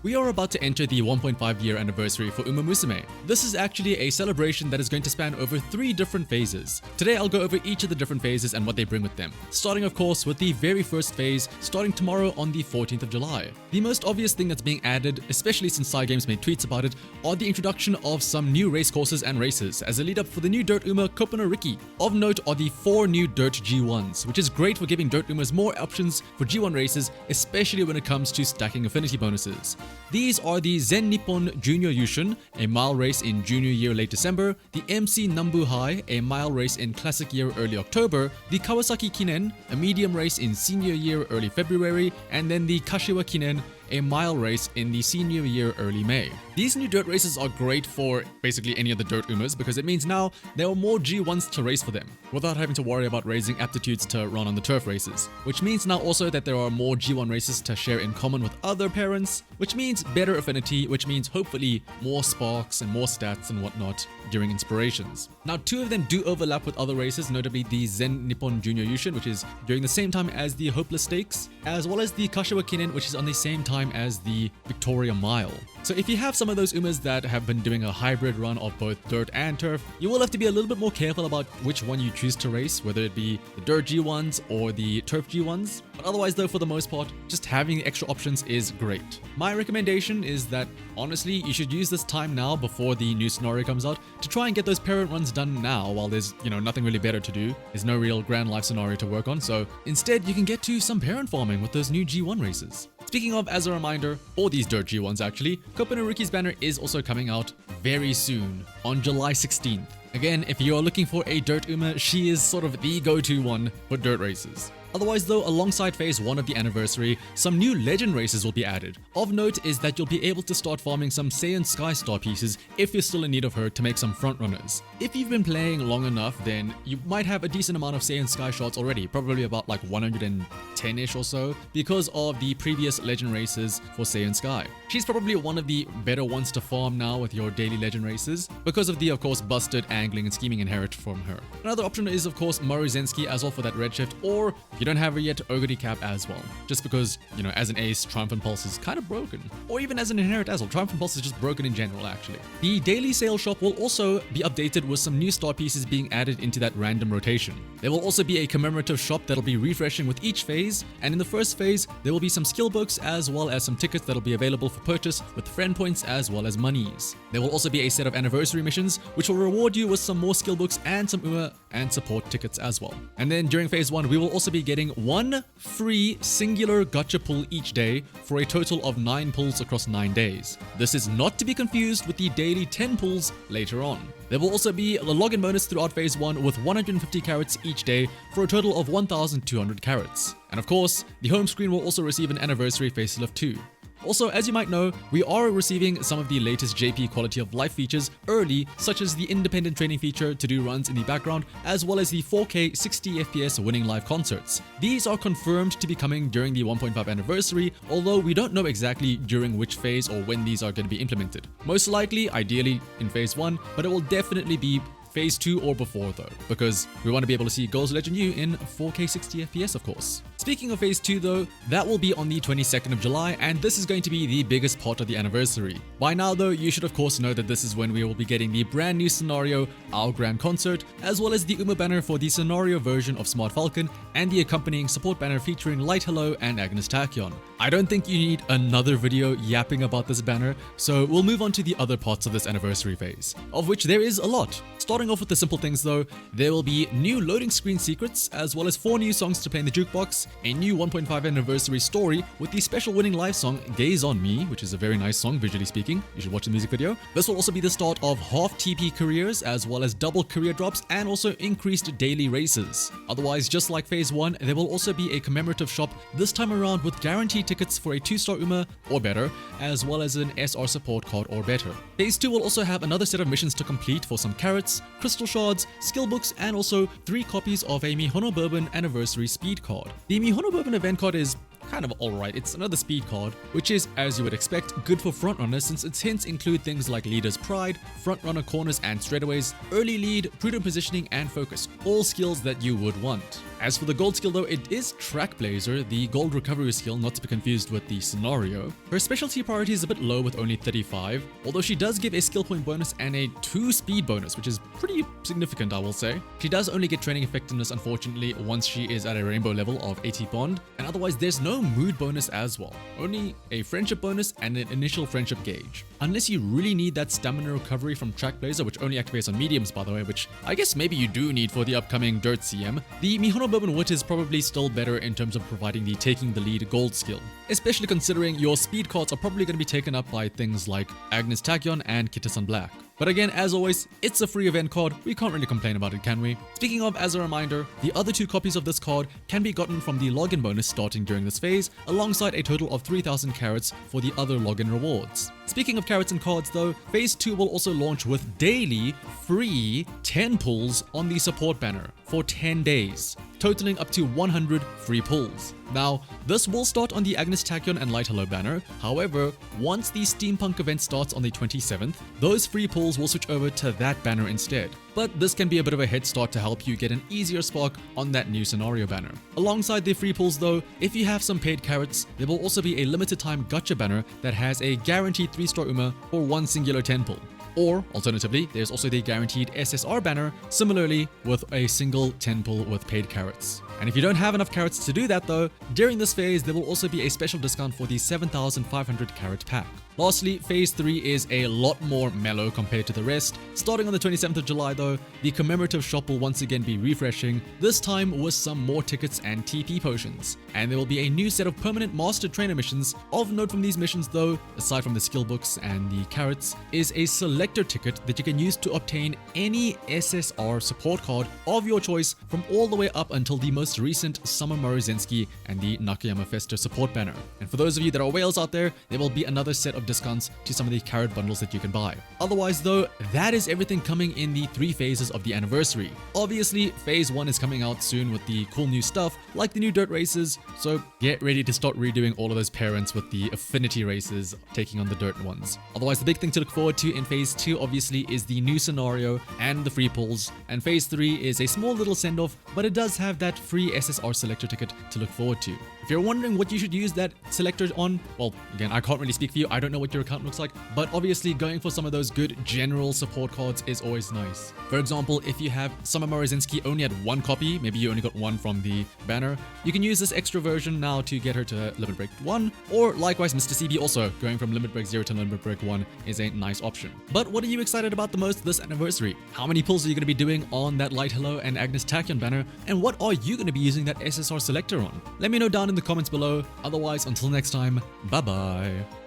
We are about to enter the 1.5-year anniversary for Uma Musume. This is actually a celebration that is going to span over 3 different phases. Today I'll go over each of the different phases and what they bring with them. Starting of course with the very first phase, starting tomorrow on the 14th of July. The most obvious thing that's being added, especially since Cygames made tweets about it, are the introduction of some new race courses and races as a lead up for the new Dirt Uma Kopano Riki. Of note are the 4 new Dirt G1s, which is great for giving Dirt Umas more options for G1 races, especially when it comes to stacking affinity bonuses. These are the Zen Nippon Junior Yushin, a mile race in junior year late December, the MC Nambu High, a mile race in classic year early October, the Kawasaki Kinen, a medium race in senior year early February, and then the Kashiwa Kinen, a mile race in the senior year early May. These new dirt races are great for basically any of the dirt Umas because it means now there are more G1s to race for them without having to worry about raising aptitudes to run on the turf races, which means now also that there are more G1 races to share in common with other parents, which means better affinity, which means hopefully more sparks and more stats and whatnot during inspirations. Now 2 of them do overlap with other races, notably the Zen Nippon Junior Yushin, which is during the same time as the Hopeless Stakes, as well as the Kashiwa Kinen, which is on the same time as the Victoria Mile. So if you have some of those Umas that have been doing a hybrid run of both dirt and turf, you will have to be a little bit more careful about which one you choose to race, whether it be the dirt G1s or the turf G1s. But otherwise though, for the most part, just having the extra options is great. My recommendation is that honestly, you should use this time now before the new scenario comes out to try and get those parent runs done now while there's, nothing really better to do. There's no real grand life scenario to work on, so instead you can get to some parent farming with those new G1 races. Speaking of, as a reminder, all these dirt G1s actually, Kopano Riki's banner is also coming out very soon, on July 16th. Again, if you are looking for a dirt Uma, she is sort of the go-to one for dirt races. Otherwise though, alongside phase 1 of the anniversary, some new legend races will be added. Of note is that you'll be able to start farming some Saiyan Sky Star pieces if you're still in need of her to make some front runners. If you've been playing long enough, then you might have a decent amount of Saiyan Sky shots already, probably about like 110-ish or so, because of the previous legend races for Saiyan Sky. She's probably one of the better ones to farm now with your daily legend races, because of the of course busted angling and scheming inherit from her. Another option is of course maruzensky as well for that redshift, or if you don't have her yet, Ogre Cap as well. Just because, as an ace, Triumphant Pulse is kind of broken. Or even as an inherit as well, Triumphant Pulse is just broken in general actually. The daily sale shop will also be updated with some new star pieces being added into that random rotation. There will also be a commemorative shop that'll be refreshing with each phase, and in the first phase, there will be some skill books as well as some tickets that'll be available for purchase with friend points as well as monies. There will also be a set of anniversary missions which will reward you with some more skill books and some Uma and support tickets as well. And then during phase 1, we will also be getting 1 free singular gacha pull each day for a total of 9 pulls across 9 days. This is not to be confused with the daily 10 pulls later on. There will also be a login bonus throughout phase 1 with 150 carats each day for a total of 1,200 carats. And of course, the home screen will also receive an anniversary facelift too. Also, as you might know, we are receiving some of the latest JP quality of life features early, such as the independent training feature to do runs in the background, as well as the 4K 60 FPS winning live concerts. These are confirmed to be coming during the 1.5 anniversary, although we don't know exactly during which phase or when these are going to be implemented. Most likely, ideally in phase 1, but it will definitely be phase 2 or before though, because we want to be able to see Goals Legend U in 4K 60 FPS of course. Speaking of phase 2 though, that will be on the 22nd of July, and this is going to be the biggest part of the anniversary. By now though, you should of course know that this is when we will be getting the brand new scenario, Our Grand Concert, as well as the Uma banner for the scenario version of Smart Falcon, and the accompanying support banner featuring Light Hello and Agnes Tachyon. I don't think you need another video yapping about this banner, so we'll move on to the other parts of this anniversary phase, of which there is a lot. Starting off with the simple things though, there will be new loading screen secrets, as well as 4 new songs to play in the jukebox, a new 1.5 anniversary story with the special winning live song Gaze on Me, which is a very nice song visually speaking. You should watch the music video. This will also be the start of half TP careers, as well as double career drops and also increased daily races. Otherwise, just like phase 1, there will also be a commemorative shop, this time around with guaranteed tickets for a 2-star Uma or better, as well as an SR support card or better. Phase 2 will also have another set of missions to complete for some carrots, crystal shards, skill books, and also 3 copies of a Mihono Bourbon anniversary speed card. The Mihono Bourbon event card is kind of alright. It's another speed card, which is, as you would expect, good for frontrunners since its hints include things like Leader's Pride, frontrunner corners and straightaways, early lead, prudent positioning and focus, all skills that you would want. As for the gold skill though, it is Trackblazer, the gold recovery skill, not to be confused with the scenario. Her specialty priority is a bit low with only 35, although she does give a skill point bonus and a 2 speed bonus, which is pretty significant, I will say. She does only get training effectiveness, unfortunately, once she is at a rainbow level of 80 bond, and otherwise there's no mood bonus as well, only a friendship bonus and an initial friendship gauge. Unless you really need that stamina recovery from Trackblazer, which only activates on mediums by the way, which I guess maybe you do need for the upcoming Dirt CM, the Mihono Bourbon Wit is probably still better in terms of providing the taking the lead gold skill, especially considering your speed cards are probably going to be taken up by things like Agnes Tachyon and Kitasan Black. But again, as always, it's a free event card, we can't really complain about it, can we? Speaking of, as a reminder, the other 2 copies of this card can be gotten from the login bonus starting during this phase, alongside a total of 3,000 carats for the other login rewards. Speaking of carats and cards though, phase 2 will also launch with daily free 10 pulls on the support banner for 10 days, totaling up to 100 free pulls. Now, this will start on the Agnes Tachyon and Light Hello banner. However, once the Steampunk event starts on the 27th, those free pulls will switch over to that banner instead. But this can be a bit of a head start to help you get an easier spark on that new scenario banner. Alongside the free pulls though, if you have some paid carats, there will also be a limited time gacha banner that has a guaranteed 3-star Uma or 1 singular 10 pull. Or, alternatively, there's also the guaranteed SSR banner, similarly with a single 10 pull with paid carats. And if you don't have enough carats to do that though, during this phase there will also be a special discount for the 7,500 carat pack. Lastly, phase 3 is a lot more mellow compared to the rest. Starting on the 27th of July though, the commemorative shop will once again be refreshing, this time with some more tickets and TP potions. And there will be a new set of permanent master trainer missions. Of note from these missions though, aside from the skill books and the carats, is a selector ticket that you can use to obtain any SSR support card of your choice from all the way up until the most recent Summer Maruzensky and the Nakayama Festa support banner. And for those of you that are whales out there will be another set of discounts to some of the carat bundles that you can buy. Otherwise though, that is everything coming in the 3 phases of the anniversary. Obviously, phase 1 is coming out soon with the cool new stuff like the new dirt races, so get ready to start redoing all of those parents with the affinity races taking on the dirt ones. Otherwise, the big thing to look forward to in phase 2 obviously is the new scenario and the free pulls, and phase 3 is a small little send-off, but it does have that free SSR selector ticket to look forward to. If you're wondering what you should use that selector on, well, again, I can't really speak for you, I don't know what your account looks like, but obviously going for some of those good general support cards is always nice. For example, if you have Summer Maruzensky only had 1 copy, maybe you only got 1 from the banner, you can use this extra version now to get her to Limit Break 1, or likewise Mr. CB also, going from Limit Break 0 to Limit Break 1 is a nice option. But what are you excited about the most this anniversary? How many pulls are you going to be doing on that Light Hello and Agnes Tachyon banner, and what are you going to be using that SSR selector on? Let me know down in the comments below. Otherwise, until next time, bye bye.